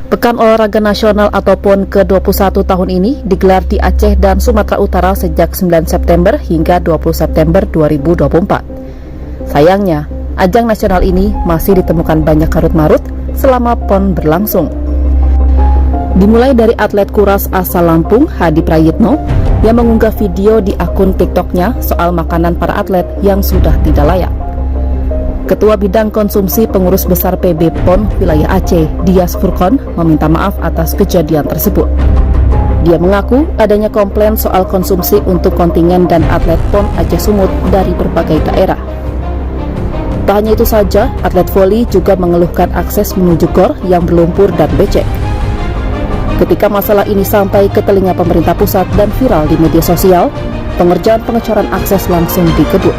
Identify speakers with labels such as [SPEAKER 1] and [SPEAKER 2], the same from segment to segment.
[SPEAKER 1] Pekan Olahraga Nasional atau PON ke-21 tahun ini digelar di Aceh dan Sumatera Utara sejak 9 September hingga 20 September 2024. Sayangnya, ajang nasional ini masih ditemukan banyak karut-marut selama PON berlangsung. Dimulai dari atlet kuras asal Lampung, Hadi Prayitno, yang mengunggah video di akun TikToknya soal makanan para atlet yang sudah tidak layak. Ketua Bidang Konsumsi Pengurus Besar PB PON Wilayah Aceh, Dias Furqon, meminta maaf atas kejadian tersebut. Dia mengaku adanya komplain soal konsumsi untuk kontingen dan atlet PON Aceh Sumut dari berbagai daerah. Tak hanya itu saja, atlet voli juga mengeluhkan akses menuju gor yang berlumpur dan becek. Ketika masalah ini sampai ke telinga pemerintah pusat dan viral di media sosial, pengerjaan pengecoran akses langsung dikebut.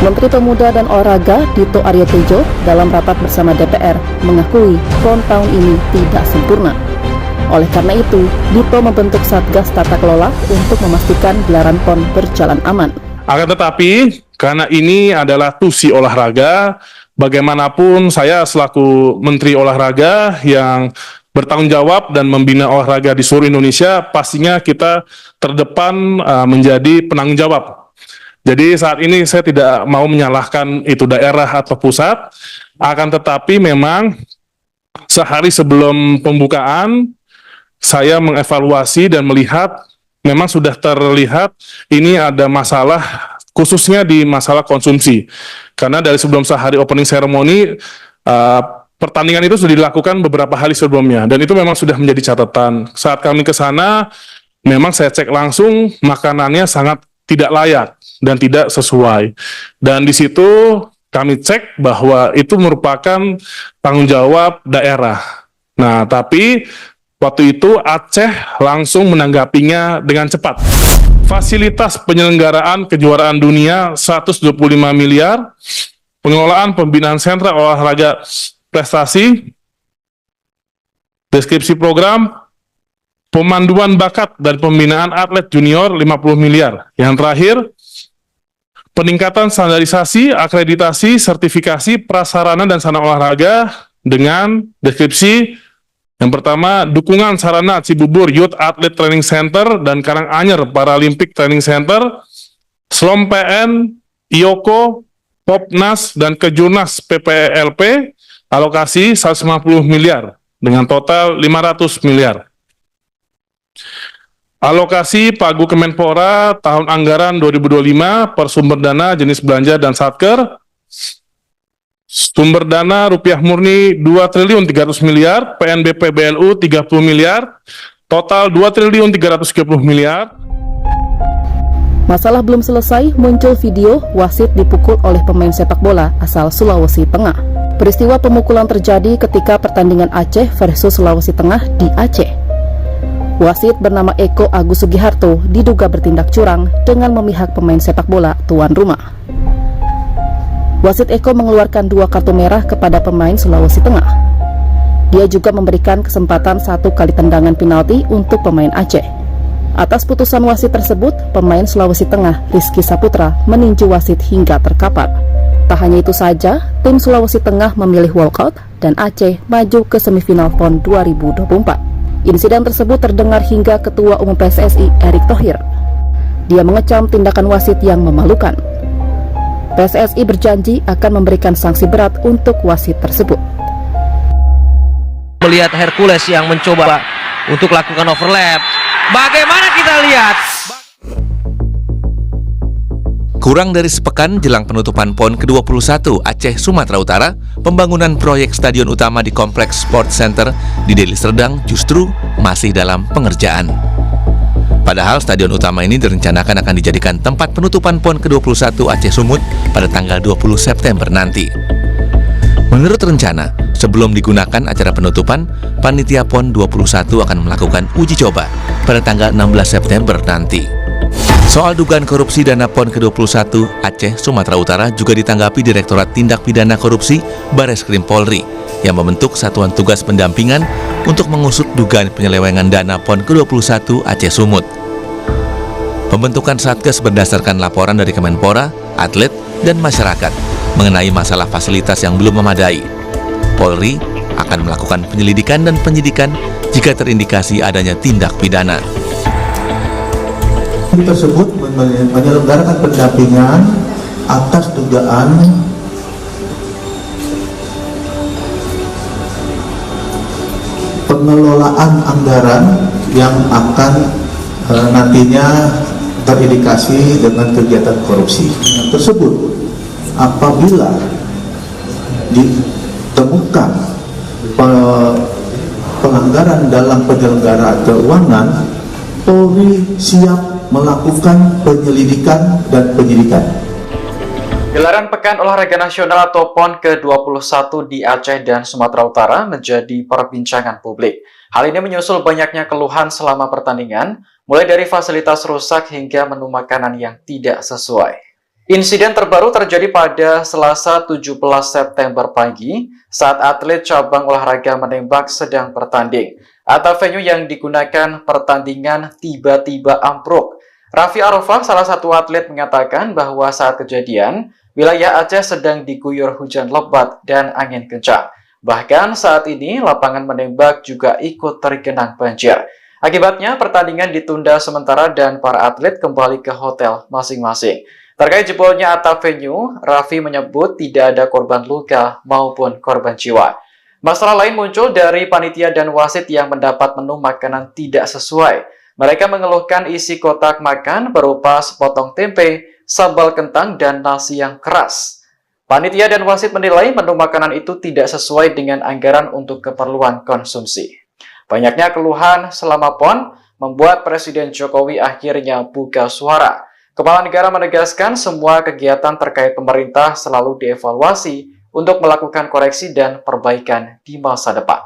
[SPEAKER 1] Menteri Pemuda dan Olahraga Dito Aryo Tejo dalam rapat bersama DPR mengakui PON tahun ini tidak sempurna. Oleh karena itu, Dito membentuk Satgas Tata Kelola untuk memastikan gelaran PON berjalan aman.
[SPEAKER 2] Akan tetapi, karena ini adalah tusi olahraga, bagaimanapun saya selaku Menteri Olahraga yang bertanggung jawab dan membina olahraga di seluruh Indonesia, pastinya kita terdepan menjadi penanggung jawab. Jadi saat ini saya tidak mau menyalahkan itu daerah atau pusat, akan tetapi memang sehari sebelum pembukaan, saya mengevaluasi dan melihat memang sudah terlihat ini ada masalah, khususnya di masalah konsumsi. Karena dari sebelum sehari opening ceremony, pertandingan itu sudah dilakukan beberapa hari sebelumnya, dan itu memang sudah menjadi catatan. Saat kami ke sana, memang saya cek langsung makanannya sangat tidak layak dan tidak sesuai. Dan di situ kami cek bahwa itu merupakan tanggung jawab daerah. Nah, tapi waktu itu Aceh langsung menanggapinya dengan cepat. Fasilitas penyelenggaraan kejuaraan dunia 125 miliar, pengelolaan pembinaan sentra olahraga prestasi, deskripsi program, pemanduan bakat dan pembinaan atlet junior 50 miliar. Yang terakhir, peningkatan standarisasi, akreditasi, sertifikasi, prasarana dan sarana olahraga dengan deskripsi yang pertama, dukungan sarana Cibubur Youth Athlete Training Center dan Karanganyar Paralympic Training Center, Slom PN, IOKO, Popnas, dan Kejurnas PPLP, alokasi 150 miliar dengan total 500 miliar. Alokasi Pagu Kemenpora tahun anggaran 2025 per sumber dana jenis belanja dan satker, sumber dana rupiah murni 2.300 miliar, PNBP BLU 30 miliar, total 2.330 miliar.
[SPEAKER 1] Masalah belum selesai, muncul video wasit dipukul oleh pemain sepak bola asal Sulawesi Tengah. Peristiwa pemukulan terjadi ketika pertandingan Aceh versus Sulawesi Tengah di Aceh. Wasit bernama Eko Agus Sugiharto diduga bertindak curang dengan memihak pemain sepak bola tuan rumah. Wasit Eko mengeluarkan 2 kartu merah kepada pemain Sulawesi Tengah. Dia juga memberikan kesempatan 1 kali tendangan penalti untuk pemain Aceh. Atas putusan wasit tersebut, pemain Sulawesi Tengah Rizky Saputra meninju wasit hingga terkapar. Tak hanya itu saja, tim Sulawesi Tengah memilih walkout dan Aceh maju ke semifinal PON 2024. Insiden tersebut terdengar hingga Ketua Umum PSSI Erick Thohir. Dia mengecam tindakan wasit yang memalukan. PSSI berjanji akan memberikan sanksi berat untuk wasit tersebut.
[SPEAKER 3] Melihat Hercules yang mencoba untuk lakukan overlap, bagaimana kita lihat?
[SPEAKER 4] Kurang dari sepekan jelang penutupan PON ke-21 Aceh Sumatera Utara, pembangunan proyek stadion utama di Kompleks Sport Center di Deli Serdang justru masih dalam pengerjaan. Padahal stadion utama ini direncanakan akan dijadikan tempat penutupan PON ke-21 Aceh Sumut pada tanggal 20 September nanti. Menurut rencana, sebelum digunakan acara penutupan, panitia PON 21 akan melakukan uji coba pada tanggal 16 September nanti. Soal dugaan korupsi dana PON ke-21 Aceh Sumatera Utara juga ditanggapi Direktorat Tindak Pidana Korupsi Bareskrim Polri yang membentuk satuan tugas pendampingan untuk mengusut dugaan penyelewengan dana PON ke-21 Aceh Sumut. Pembentukan Satgas berdasarkan laporan dari Kemenpora, atlet, dan masyarakat mengenai masalah fasilitas yang belum memadai. Polri akan akan melakukan penyelidikan dan penyidikan jika terindikasi adanya tindak pidana.
[SPEAKER 5] Tersebut menyelenggarakan pendampingan atas dugaan pengelolaan anggaran yang akan nantinya terindikasi dengan kegiatan korupsi tersebut. Apabila ditemukan pelanggaran dalam penyelenggaraan keuangan, Polri siap melakukan penyelidikan dan penyidikan.
[SPEAKER 6] Gelaran Pekan Olahraga Nasional atau PON ke-21 di Aceh dan Sumatera Utara menjadi perbincangan publik. Hal ini menyusul banyaknya keluhan selama pertandingan, mulai dari fasilitas rusak hingga menu makanan yang tidak sesuai. Insiden terbaru terjadi pada Selasa 17 September pagi saat atlet cabang olahraga menembak sedang bertanding. Atap venue yang digunakan pertandingan tiba-tiba ambruk. Raffi Arafah, salah satu atlet, mengatakan bahwa saat kejadian, wilayah Aceh sedang diguyur hujan lebat dan angin kencang. Bahkan saat ini, lapangan menembak juga ikut tergenang banjir. Akibatnya, pertandingan ditunda sementara dan para atlet kembali ke hotel masing-masing. Terkait jebolnya atap venue, Raffi menyebut tidak ada korban luka maupun korban jiwa. Masalah lain muncul dari panitia dan wasit yang mendapat menu makanan tidak sesuai. Mereka mengeluhkan isi kotak makan berupa sepotong tempe, sambal kentang, dan nasi yang keras. Panitia dan wasit menilai menu makanan itu tidak sesuai dengan anggaran untuk keperluan konsumsi. Banyaknya keluhan selama PON membuat Presiden Jokowi akhirnya buka suara. Kepala negara menegaskan semua kegiatan terkait pemerintah selalu dievaluasi untuk melakukan koreksi dan perbaikan di masa depan.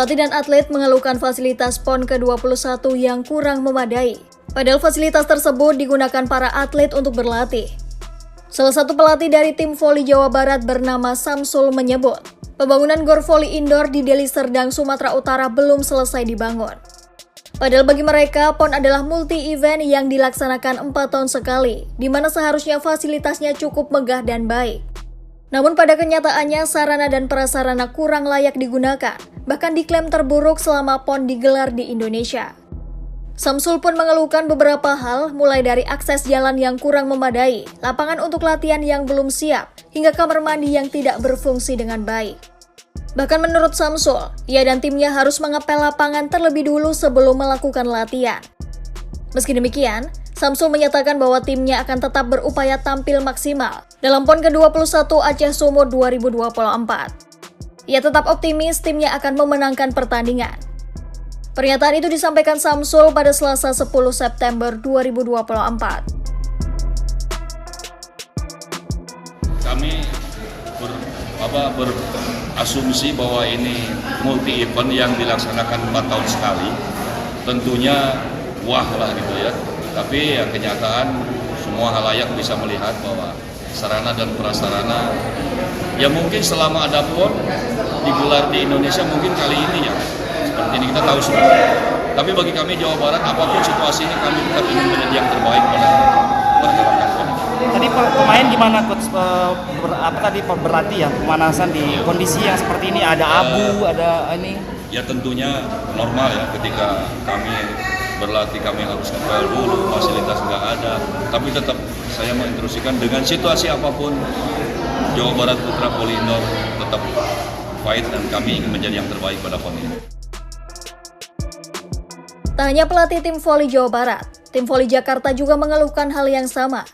[SPEAKER 7] Pelatih dan atlet mengeluhkan fasilitas PON ke-21 yang kurang memadai. Padahal fasilitas tersebut digunakan para atlet untuk berlatih. Salah satu pelatih dari tim voli Jawa Barat bernama Samsul menyebut, pembangunan gor voli indoor di Deli Serdang, Sumatera Utara belum selesai dibangun. Padahal bagi mereka, PON adalah multi-event yang dilaksanakan 4 tahun sekali, di mana seharusnya fasilitasnya cukup megah dan baik. Namun pada kenyataannya, sarana dan prasarana kurang layak digunakan, bahkan diklaim terburuk selama PON digelar di Indonesia. Samsul pun mengeluhkan beberapa hal, mulai dari akses jalan yang kurang memadai, lapangan untuk latihan yang belum siap, hingga kamar mandi yang tidak berfungsi dengan baik. Bahkan menurut Samsul, ia dan timnya harus mengepel lapangan terlebih dulu sebelum melakukan latihan. Meski demikian, Samsul menyatakan bahwa timnya akan tetap berupaya tampil maksimal dalam PON ke-21 Aceh Sumut 2024. Ia tetap optimis timnya akan memenangkan pertandingan. Pernyataan itu disampaikan Samsul pada Selasa 10 September 2024.
[SPEAKER 8] Kami berasumsi bahwa ini multi event yang dilaksanakan 4 tahun sekali. Tentunya wah lah gitu ya. Tapi ya kenyataan semua halayak bisa melihat bahwa sarana dan prasarana ya mungkin selama ada PON digelar di Indonesia mungkin kali ini ya seperti ini kita tahu semua. Tapi bagi kami Jawa Barat apapun situasi ini kami tetap ingin menjadi yang terbaik pada pergerakan PON.
[SPEAKER 9] Tadi pemain gimana coach berlatih ya pemanasan di kondisi yang seperti ini, ada abu, ada ini?
[SPEAKER 8] Ya tentunya normal ya ketika kami berlatih kami harus ngepel dulu, fasilitas nggak ada. Tapi tetap saya menginstruksikan dengan situasi apapun, Jawa Barat Putra Voli Indoor tetap fight dan kami ingin menjadi yang terbaik pada PON ini.
[SPEAKER 7] Tak hanya pelatih tim voli Jawa Barat, tim voli Jakarta juga mengeluhkan hal yang sama.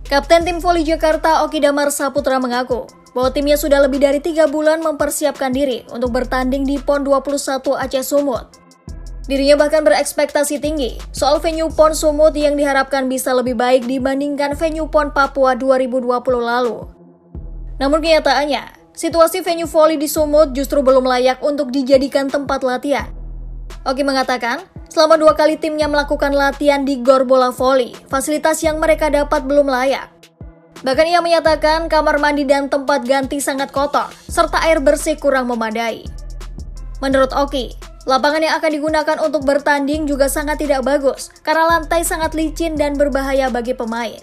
[SPEAKER 7] Kapten tim voli Jakarta Oki Damar Saputra mengaku bahwa timnya sudah lebih dari 3 bulan mempersiapkan diri untuk bertanding di PON 21 Aceh Sumut. Dirinya bahkan berekspektasi tinggi soal venue PON Sumut yang diharapkan bisa lebih baik dibandingkan venue PON Papua 2020 lalu. Namun kenyataannya, situasi venue voli di Sumut justru belum layak untuk dijadikan tempat latihan. Oki mengatakan, selama 2 kali timnya melakukan latihan di Gor Bola Voli, fasilitas yang mereka dapat belum layak. Bahkan ia menyatakan kamar mandi dan tempat ganti sangat kotor, serta air bersih kurang memadai. Menurut Oki, lapangan yang akan digunakan untuk bertanding juga sangat tidak bagus karena lantai sangat licin dan berbahaya bagi pemain.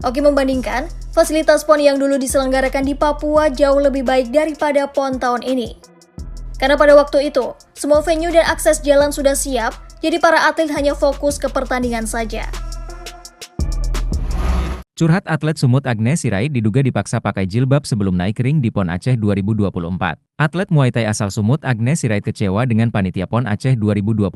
[SPEAKER 7] Oki membandingkan, fasilitas PON yang dulu diselenggarakan di Papua jauh lebih baik daripada PON tahun ini. Karena pada waktu itu, semua venue dan akses jalan sudah siap, jadi para atlet hanya fokus ke pertandingan saja.
[SPEAKER 10] Curhat atlet Sumut Agnes Sirait diduga dipaksa pakai jilbab sebelum naik ring di PON Aceh 2024. Atlet Muay Thai asal Sumut Agnes Sirait kecewa dengan panitia PON Aceh 2024.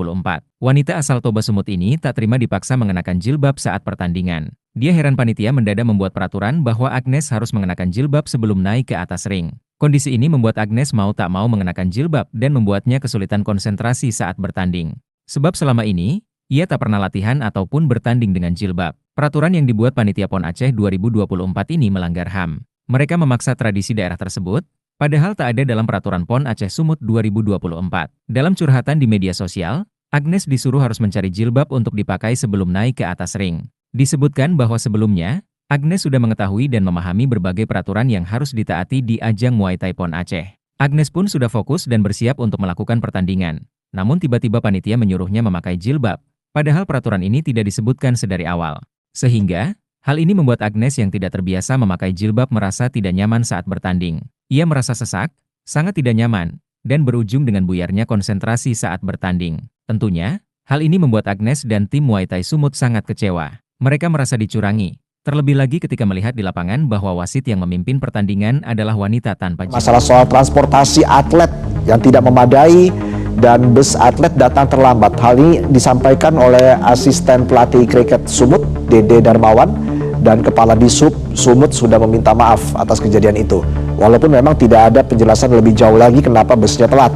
[SPEAKER 10] Wanita asal Toba Sumut ini tak terima dipaksa mengenakan jilbab saat pertandingan. Dia heran panitia mendadak membuat peraturan bahwa Agnes harus mengenakan jilbab sebelum naik ke atas ring. Kondisi ini membuat Agnes mau tak mau mengenakan jilbab dan membuatnya kesulitan konsentrasi saat bertanding. Sebab selama ini, ia tak pernah latihan ataupun bertanding dengan jilbab. Peraturan yang dibuat panitia PON Aceh 2024 ini melanggar HAM. Mereka memaksa tradisi daerah tersebut, padahal tak ada dalam peraturan PON Aceh Sumut 2024. Dalam curhatan di media sosial, Agnes disuruh harus mencari jilbab untuk dipakai sebelum naik ke atas ring. Disebutkan bahwa sebelumnya, Agnes sudah mengetahui dan memahami berbagai peraturan yang harus ditaati di ajang Muay Thai PON Aceh. Agnes pun sudah fokus dan bersiap untuk melakukan pertandingan. Namun tiba-tiba panitia menyuruhnya memakai jilbab, padahal peraturan ini tidak disebutkan sedari awal. Sehingga, hal ini membuat Agnes yang tidak terbiasa memakai jilbab merasa tidak nyaman saat bertanding. Ia merasa sesak, sangat tidak nyaman, dan berujung dengan buyarnya konsentrasi saat bertanding. Tentunya, hal ini membuat Agnes dan tim Muay Thai Sumut sangat kecewa. Mereka merasa dicurangi. Terlebih lagi ketika melihat di lapangan bahwa wasit yang memimpin pertandingan adalah wanita tanpa jilbab.
[SPEAKER 11] Masalah soal transportasi atlet yang tidak memadai dan bus atlet datang terlambat. Hal ini disampaikan oleh asisten pelatih kriket Sumut, Dede Darmawan, dan Kepala Disub Sumut sudah meminta maaf atas kejadian itu. Walaupun memang tidak ada penjelasan lebih jauh lagi kenapa busnya telat.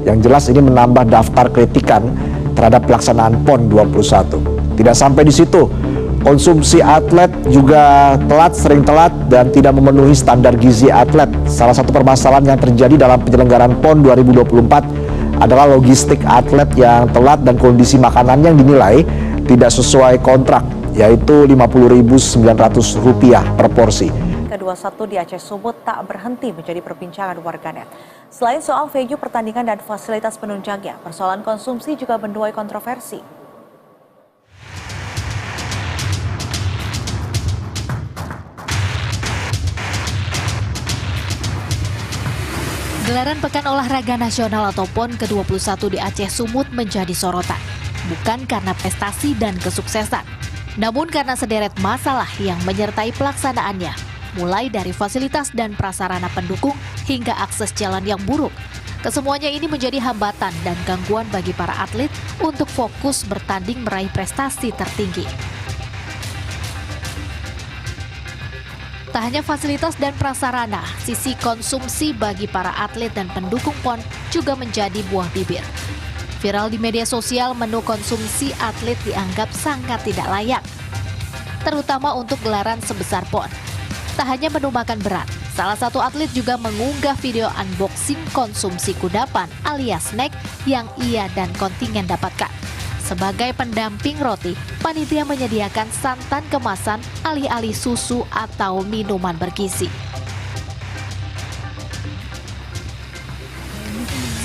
[SPEAKER 11] Yang jelas ini menambah daftar kritikan terhadap pelaksanaan PON 21. Tidak sampai di situ. Konsumsi atlet juga sering telat dan tidak memenuhi standar gizi atlet. Salah satu permasalahan yang terjadi dalam penyelenggaraan PON 2024 adalah logistik atlet yang telat dan kondisi makanan yang dinilai tidak sesuai kontrak, yaitu Rp50.900 per porsi.
[SPEAKER 12] Ke-21 di Aceh Sumut tak berhenti menjadi perbincangan warganet. Selain soal venue pertandingan dan fasilitas penunjangnya, persoalan konsumsi juga menuai kontroversi.
[SPEAKER 13] Gelaran Pekan Olahraga Nasional atau PON ke-21 di Aceh Sumut menjadi sorotan. Bukan karena prestasi dan kesuksesan, namun karena sederet masalah yang menyertai pelaksanaannya. Mulai dari fasilitas dan prasarana pendukung hingga akses jalan yang buruk. Kesemuanya ini menjadi hambatan dan gangguan bagi para atlet untuk fokus bertanding meraih prestasi tertinggi. Tak hanya fasilitas dan prasarana, sisi konsumsi bagi para atlet dan pendukung PON juga menjadi buah bibir. Viral di media sosial, menu konsumsi atlet dianggap sangat tidak layak, terutama untuk gelaran sebesar PON. Tak hanya menu makan berat, salah satu atlet juga mengunggah video unboxing konsumsi kudapan alias snack yang ia dan kontingen dapatkan. Sebagai pendamping roti, panitia menyediakan santan kemasan alih-alih susu atau minuman bergizi.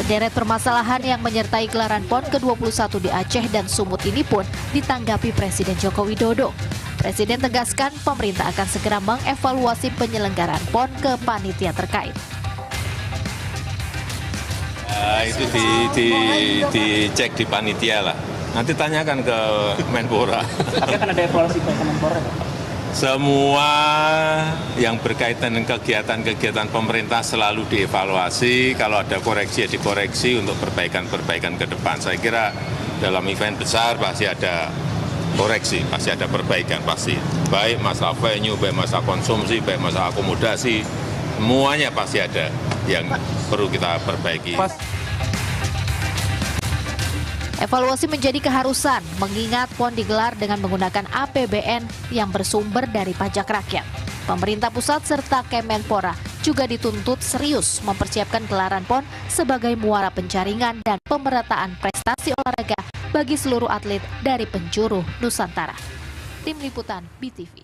[SPEAKER 13] Sederet permasalahan yang menyertai gelaran PON ke-21 di Aceh dan Sumut ini pun ditanggapi Presiden Joko Widodo. Presiden tegaskan pemerintah akan segera mengevaluasi penyelenggaraan PON ke panitia terkait.
[SPEAKER 14] Itu dicek di panitia lah. Nanti tanyakan ke Menpora.
[SPEAKER 9] Tapi akan ada evaluasi ke Kemenpora, Pak?
[SPEAKER 14] Semua yang berkaitan dengan kegiatan-kegiatan pemerintah selalu dievaluasi. Kalau ada koreksi, ya dikoreksi untuk perbaikan-perbaikan ke depan. Saya kira dalam event besar pasti ada koreksi, pasti ada perbaikan, pasti. Baik masalah venue, baik masalah konsumsi, baik masalah akomodasi, semuanya pasti ada yang perlu kita perbaiki.
[SPEAKER 13] Evaluasi menjadi keharusan mengingat PON digelar dengan menggunakan APBN yang bersumber dari pajak rakyat. Pemerintah pusat serta Kemenpora juga dituntut serius mempersiapkan gelaran PON sebagai muara penjaringan dan pemerataan prestasi olahraga bagi seluruh atlet dari penjuru Nusantara. Tim Liputan BTV.